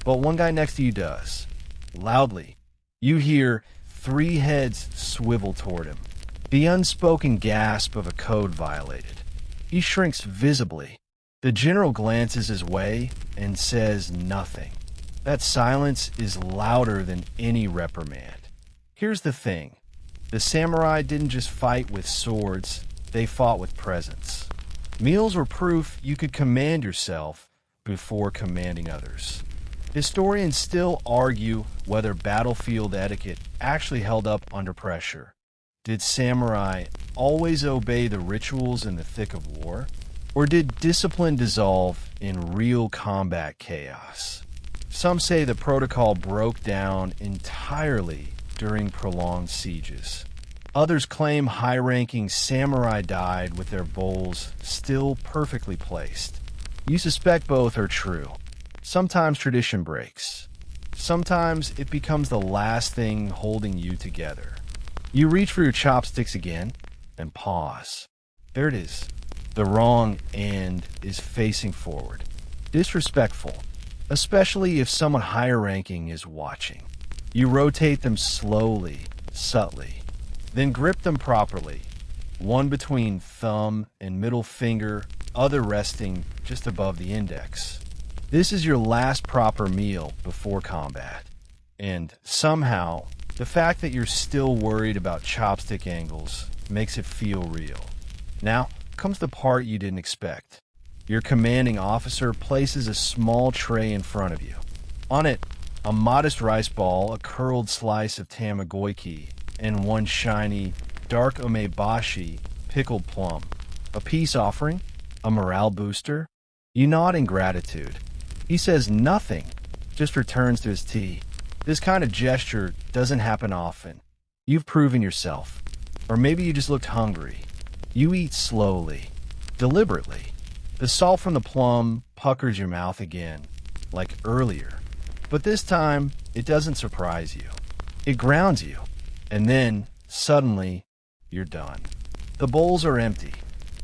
But one guy next to you does. Loudly. You hear 3 heads swivel toward him. The unspoken gasp of a code violated. He shrinks visibly. The general glances his way and says nothing. That silence is louder than any reprimand. Here's the thing. The samurai didn't just fight with swords, they fought with presence. Meals were proof you could command yourself before commanding others. Historians still argue whether battlefield etiquette actually held up under pressure. Did samurai always obey the rituals in the thick of war? Or did discipline dissolve in real combat chaos? Some say the protocol broke down entirely during prolonged sieges. Others claim high-ranking samurai died with their bowls still perfectly placed. You suspect both are true. Sometimes tradition breaks. Sometimes it becomes the last thing holding you together. You reach for your chopsticks again and pause. There it is. The wrong end is facing forward. Disrespectful, especially if someone higher ranking is watching. You rotate them slowly, subtly, then grip them properly, one between thumb and middle finger, other resting just above the index. This is your last proper meal before combat. And somehow, the fact that you're still worried about chopstick angles makes it feel real. Now comes the part you didn't expect. Your commanding officer places a small tray in front of you. On it, a modest rice ball, a curled slice of tamagoyaki, and one shiny, dark umebashi pickled plum. A peace offering? A morale booster? You nod in gratitude. He says nothing, just returns to his tea. This kind of gesture doesn't happen often. You've proven yourself. Or maybe you just looked hungry. You eat slowly, deliberately. The salt from the plum puckers your mouth again, like earlier. But this time, it doesn't surprise you. It grounds you. And then, suddenly, you're done. The bowls are empty.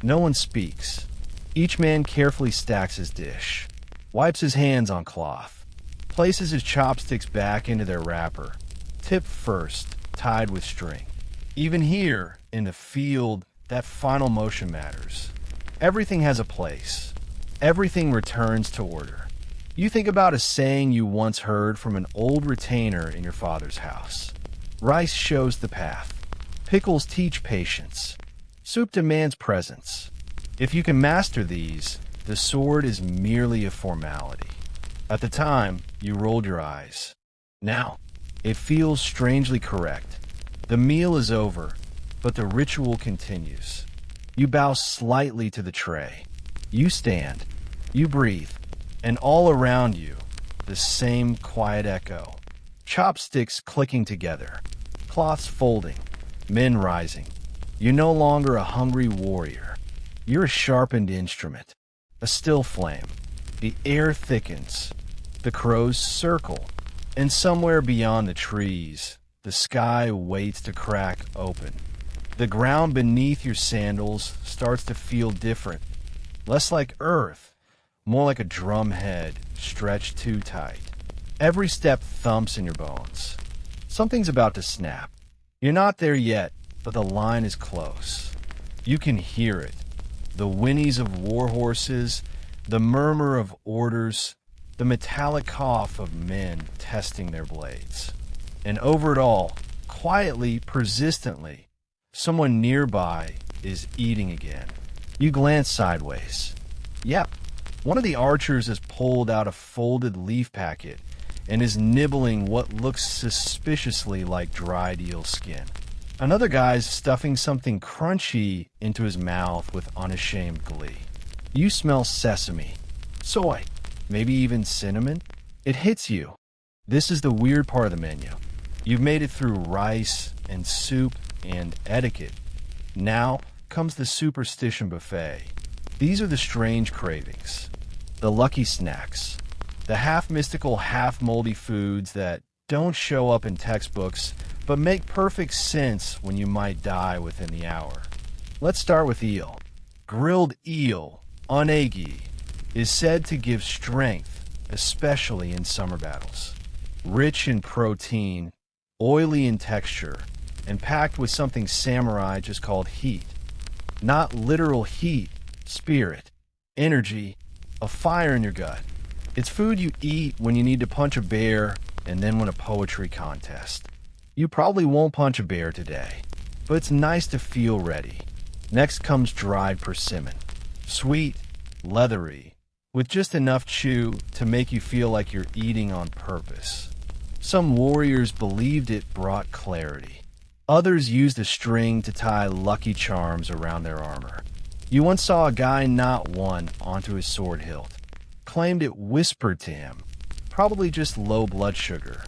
No one speaks. Each man carefully stacks his dish, wipes his hands on cloth, places his chopsticks back into their wrapper, tipped first, tied with string. Even here, in the field, that final motion matters. Everything has a place. Everything returns to order. You think about a saying you once heard from an old retainer in your father's house. Rice shows the path. Pickles teach patience. Soup demands presence. If you can master these, the sword is merely a formality. At the time, you rolled your eyes. Now, it feels strangely correct. The meal is over, but the ritual continues. You bow slightly to the tray. You stand. You breathe. And all around you, the same quiet echo. Chopsticks clicking together. Cloths folding. Men rising. You're no longer a hungry warrior. You're a sharpened instrument. A still flame. The air thickens. The crows circle. And somewhere beyond the trees, the sky waits to crack open. The ground beneath your sandals starts to feel different. Less like earth, more like a drum head stretched too tight. Every step thumps in your bones. Something's about to snap. You're not there yet, but the line is close. You can hear it. The whinnies of war horses, the murmur of orders, the metallic cough of men testing their blades. And over it all, quietly, persistently, someone nearby is eating again. You glance sideways. Yep, one of the archers has pulled out a folded leaf packet and is nibbling what looks suspiciously like dried eel skin. Another guy's stuffing something crunchy into his mouth with unashamed glee. You smell sesame, soy, maybe even cinnamon. It hits you. This is the weird part of the menu. You've made it through rice and soup and etiquette. Now comes the superstition buffet. These are the strange cravings, the lucky snacks, the half-mystical, half-moldy foods that don't show up in textbooks but make perfect sense when you might die within the hour. Let's start with eel. Grilled eel, onegi, is said to give strength, especially in summer battles. Rich in protein, oily in texture, and packed with something samurai just called heat. Not literal heat, spirit, energy, a fire in your gut. It's food you eat when you need to punch a bear and then win a poetry contest. You probably won't punch a bear today, but it's nice to feel ready. Next comes dried persimmon. Sweet, leathery, with just enough chew to make you feel like you're eating on purpose. Some warriors believed it brought clarity. Others used a string to tie lucky charms around their armor. You once saw a guy knot one onto his sword hilt. Claimed it whispered to him. Probably just low blood sugar.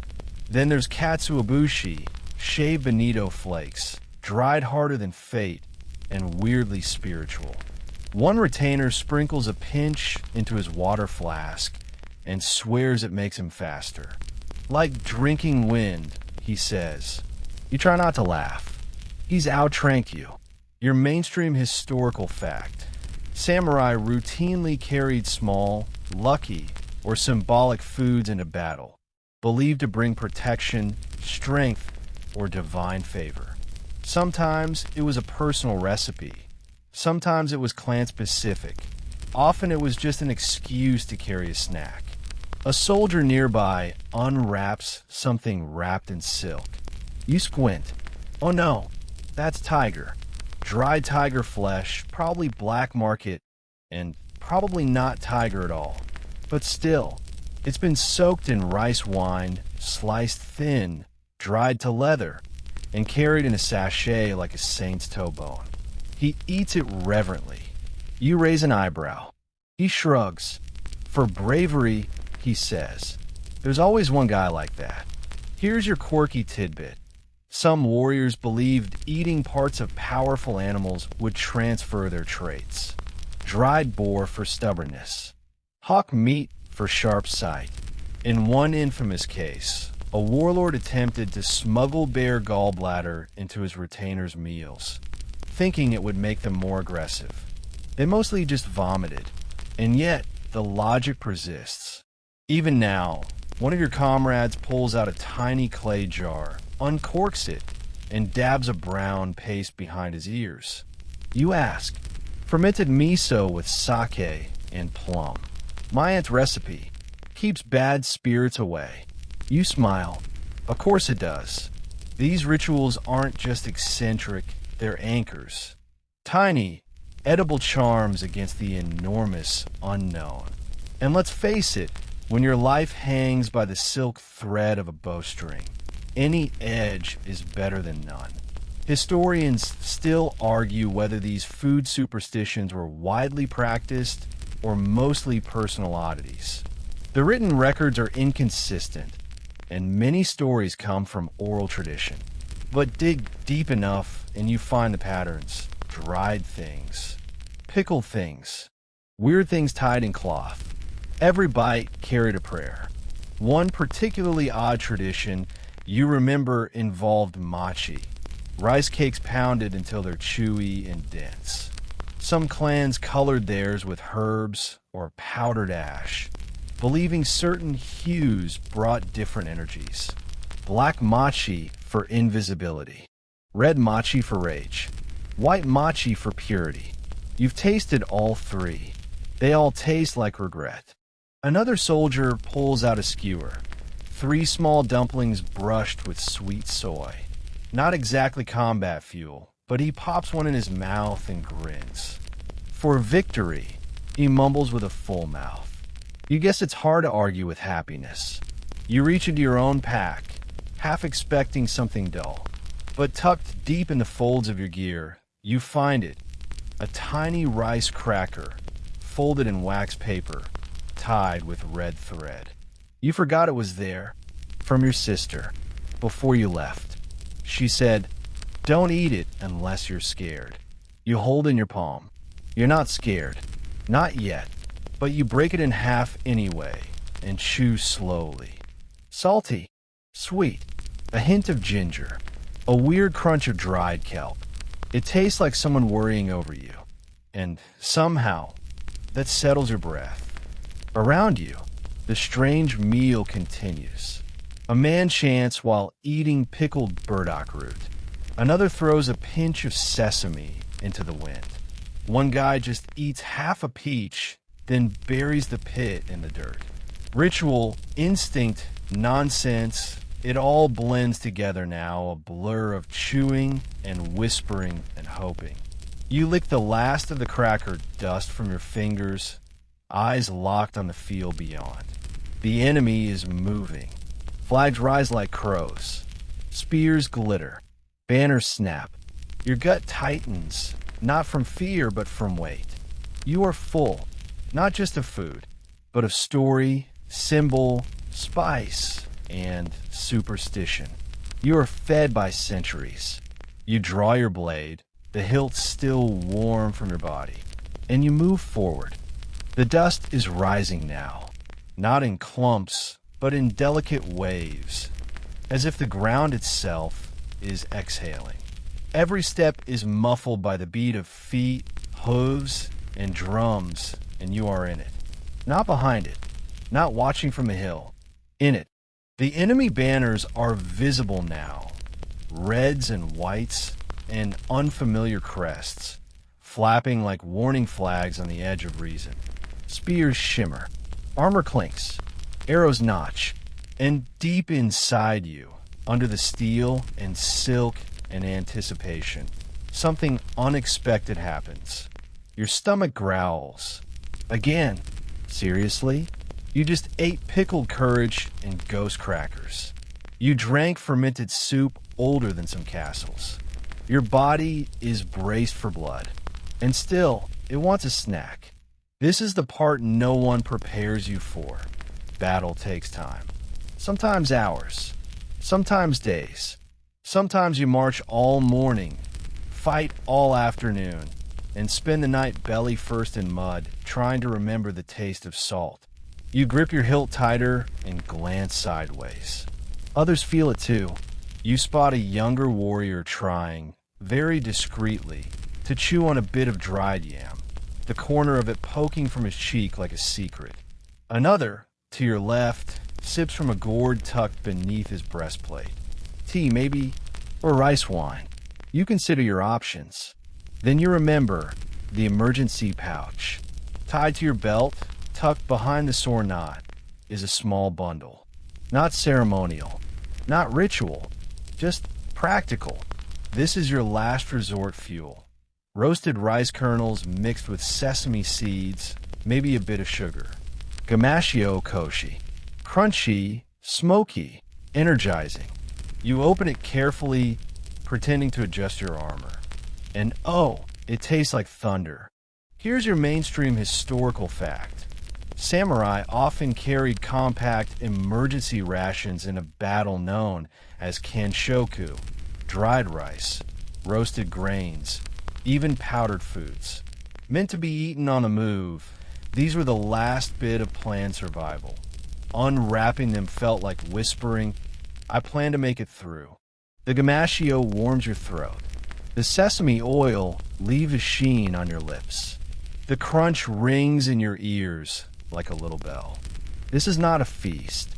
Then there's katsuobushi, shaved bonito flakes, dried harder than fate, and weirdly spiritual. One retainer sprinkles a pinch into his water flask and swears it makes him faster. Like drinking wind, he says. You try not to laugh. He's outranked you. Your mainstream historical fact. Samurai routinely carried small, lucky, or symbolic foods into battle, believed to bring protection, strength, or divine favor. Sometimes it was a personal recipe. Sometimes it was clan-specific. Often it was just an excuse to carry a snack. A soldier nearby unwraps something wrapped in silk. You squint. Oh no, that's tiger. Dried tiger flesh, probably black market, and probably not tiger at all. But still, it's been soaked in rice wine, sliced thin, dried to leather, and carried in a sachet like a saint's toe bone. He eats it reverently. You raise an eyebrow. He shrugs. For bravery, he says. There's always one guy like that. Here's your quirky tidbit. Some warriors believed eating parts of powerful animals would transfer their traits. Dried boar for stubbornness. Hawk meat for sharp sight. In one infamous case, a warlord attempted to smuggle bear gallbladder into his retainers' meals, thinking it would make them more aggressive. They mostly just vomited, and yet the logic persists. Even now, one of your comrades pulls out a tiny clay jar, uncorks it, and dabs a brown paste behind his ears. You ask, fermented miso with sake and plum. My aunt's recipe keeps bad spirits away. You smile. Of course it does. These rituals aren't just eccentric, they're anchors. Tiny, edible charms against the enormous unknown. And let's face it, when your life hangs by the silk thread of a bowstring, any edge is better than none. Historians still argue whether these food superstitions were widely practiced or mostly personal oddities. The written records are inconsistent, and many stories come from oral tradition. But dig deep enough and you find the patterns. Dried things, pickled things, weird things tied in cloth. Every bite carried a prayer. One particularly odd tradition you remember involved machi, rice cakes pounded until they're chewy and dense. Some clans colored theirs with herbs or powdered ash, believing certain hues brought different energies. black mochi for invisibility, red mochi for rage, white mochi for purity. You've tasted all three. They all taste like regret. Another soldier pulls out a skewer. 3 small dumplings brushed with sweet soy. Not exactly combat fuel, but he pops one in his mouth and grins. For victory, he mumbles with a full mouth. You guess it's hard to argue with happiness. You reach into your own pack, half expecting something dull. But tucked deep in the folds of your gear, you find it. A tiny rice cracker, folded in wax paper, tied with red thread. You forgot it was there, from your sister, before you left. She said, "Don't eat it unless you're scared." You hold in your palm. You're not scared. Not yet. But you break it in half anyway, and chew slowly. Salty. Sweet. A hint of ginger. A weird crunch of dried kelp. It tastes like someone worrying over you. And somehow, that settles your breath. Around you, the strange meal continues. A man chants while eating pickled burdock root. Another throws a pinch of sesame into the wind. One guy just eats half a peach, then buries the pit in the dirt. Ritual, instinct, nonsense, it all blends together now, a blur of chewing and whispering and hoping. You lick the last of the cracker dust from your fingers, eyes locked on the field beyond. The enemy is moving. Flags rise like crows. Spears glitter. Banners snap. Your gut tightens, not from fear but from weight. You are full, not just of food, but of story, symbol, spice, and superstition. You are fed by centuries. You draw your blade, the hilt still warm from your body, and you move forward. The dust is rising now, not in clumps, but in delicate waves, as if the ground itself is exhaling. Every step is muffled by the beat of feet, hooves, and drums, and you are in it. Not behind it, not watching from a hill. In it. The enemy banners are visible now, reds and whites, and unfamiliar crests, flapping like warning flags on the edge of reason. Spears shimmer, armor clinks, arrows notch, and deep inside you, under the steel and silk and anticipation, something unexpected happens. Your stomach growls. Again, seriously? You just ate pickled courage and ghost crackers. You drank fermented soup older than some castles. Your body is braced for blood, and still, it wants a snack. This is the part no one prepares you for. Battle takes time. Sometimes hours. Sometimes days. Sometimes you march all morning, fight all afternoon, and spend the night belly first in mud, trying to remember the taste of salt. You grip your hilt tighter and glance sideways. Others feel it too. You spot a younger warrior trying, very discreetly, to chew on a bit of dried yam, the corner of it poking from his cheek like a secret. Another, to your left, sips from a gourd tucked beneath his breastplate. Tea, maybe, or rice wine. You consider your options. Then you remember the emergency pouch. Tied to your belt, tucked behind the sore knot, is a small bundle. Not ceremonial, not ritual, just practical. This is your last resort fuel. Roasted rice kernels mixed with sesame seeds, maybe a bit of sugar. Gamashio koshi. Crunchy, smoky, energizing. You open it carefully, pretending to adjust your armor. And oh, it tastes like thunder. Here's your mainstream historical fact. Samurai often carried compact emergency rations in a battle known as kanshoku, dried rice, roasted grains, even powdered foods. Meant to be eaten on the move, these were the last bit of planned survival. Unwrapping them felt like whispering, "I plan to make it through." The gamashio warms your throat. The sesame oil leaves a sheen on your lips. The crunch rings in your ears like a little bell. This is not a feast.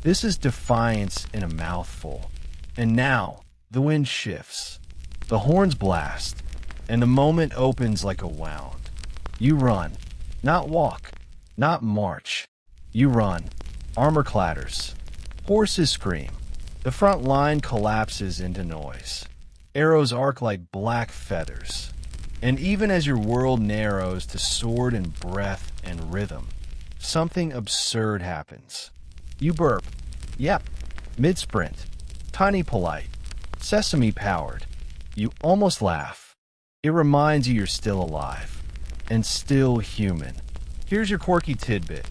This is defiance in a mouthful. And now, the wind shifts. The horns blast, and the moment opens like a wound. You run, not walk, not march. You run. Armor clatters. Horses scream. The front line collapses into noise. Arrows arc like black feathers. And even as your world narrows to sword and breath and rhythm, something absurd happens. You burp. Yep. Mid-sprint. Tiny polite. Sesame-powered. You almost laugh. It reminds you you're still alive. And still human. Here's your quirky tidbit.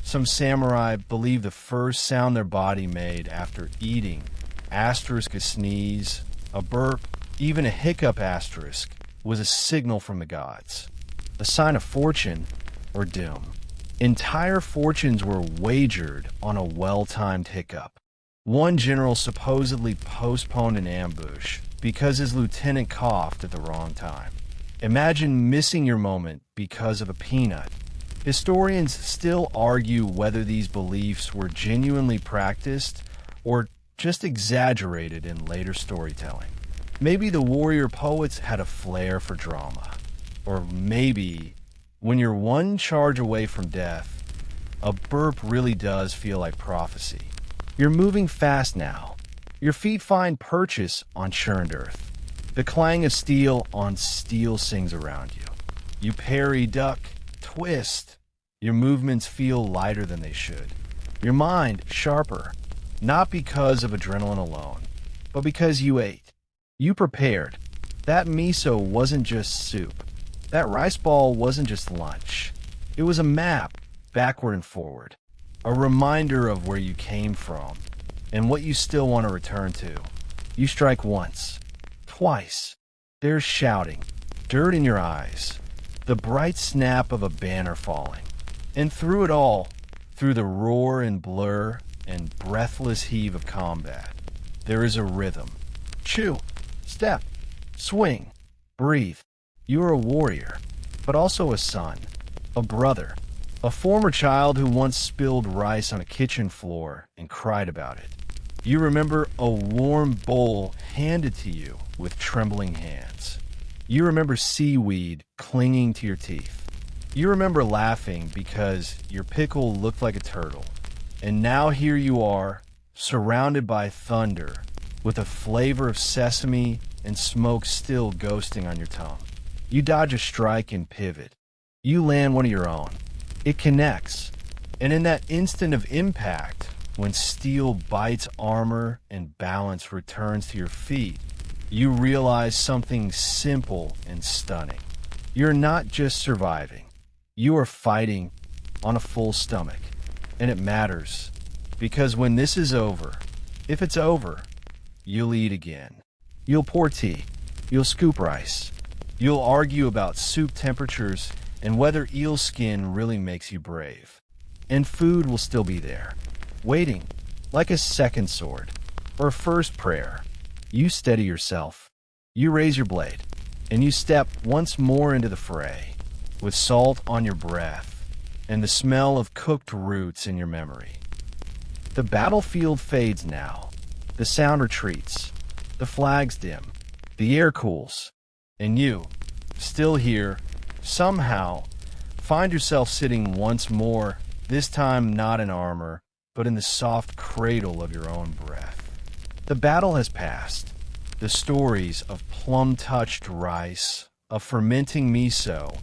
Some samurai believe the first sound their body made after eating, asterisk a sneeze, a burp, even a hiccup asterisk, was a signal from the gods. A sign of fortune or doom. Entire fortunes were wagered on a well-timed hiccup. One general supposedly postponed an ambush because his lieutenant coughed at the wrong time. Imagine missing your moment because of a peanut. Historians still argue whether these beliefs were genuinely practiced or just exaggerated in later storytelling. Maybe the warrior poets had a flair for drama. Or maybe, when you're one charge away from death, a burp really does feel like prophecy. You're moving fast now. Your feet find purchase on churned earth. The clang of steel on steel sings around you. You parry, duck, twist. Your movements feel lighter than they should. Your mind sharper, not because of adrenaline alone, but because you ate. You prepared. That miso wasn't just soup. That rice ball wasn't just lunch. It was a map, backward and forward. A reminder of where you came from and what you still want to return to. You strike once, twice. There's shouting, dirt in your eyes, the bright snap of a banner falling. And through it all, through the roar and blur and breathless heave of combat, there is a rhythm. Chew, step, swing, breathe. You are a warrior, but also a son, a brother, a former child who once spilled rice on a kitchen floor and cried about it. You remember a warm bowl handed to you with trembling hands. You remember seaweed clinging to your teeth. You remember laughing because your pickle looked like a turtle. And now here you are, surrounded by thunder, with a flavor of sesame and smoke still ghosting on your tongue. You dodge a strike and pivot. You land one of your own. It connects. And in that instant of impact, when steel bites armor and balance returns to your feet, you realize something simple and stunning. You're not just surviving. You are fighting on a full stomach. And it matters. Because when this is over, if it's over, you'll eat again. You'll pour tea. You'll scoop rice. You'll argue about soup temperatures and whether eel skin really makes you brave. And food will still be there, waiting, like a second sword, or a first prayer. You steady yourself. You raise your blade, and you step once more into the fray, with salt on your breath and the smell of cooked roots in your memory. The battlefield fades now. The sound retreats. The flags dim. The air cools. And you, still here, somehow, find yourself sitting once more, this time not in armor, but in the soft cradle of your own breath. The battle has passed. The stories of plum-touched rice, of fermenting miso,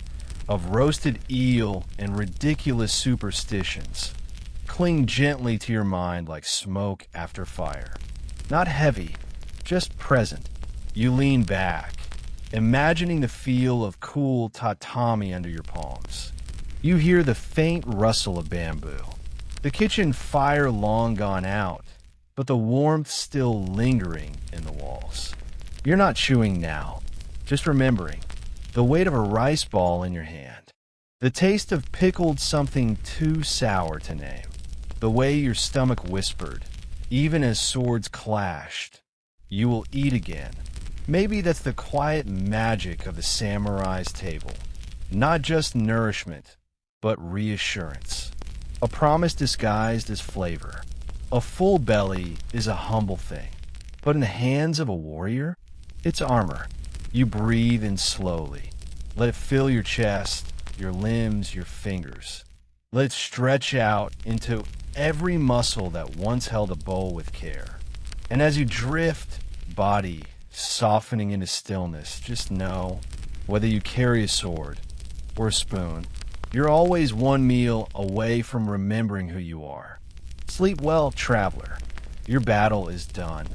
of roasted eel and ridiculous superstitions cling gently to your mind like smoke after fire. Not heavy, just present. You lean back, imagining the feel of cool tatami under your palms. You hear the faint rustle of bamboo. The kitchen fire long gone out, but the warmth still lingering in the walls. You're not chewing now, just remembering the weight of a rice ball in your hand. The taste of pickled something too sour to name. The way your stomach whispered, even as swords clashed, you will eat again. Maybe that's the quiet magic of the samurai's table. Not just nourishment, but reassurance. A promise disguised as flavor. A full belly is a humble thing, but in the hands of a warrior, it's armor. You breathe in slowly. Let it fill your chest, your limbs, your fingers. Let it stretch out into every muscle that once held a bowl with care. And as you drift, body softening into stillness, just know, whether you carry a sword or a spoon, you're always one meal away from remembering who you are. Sleep well, traveler. Your battle is done.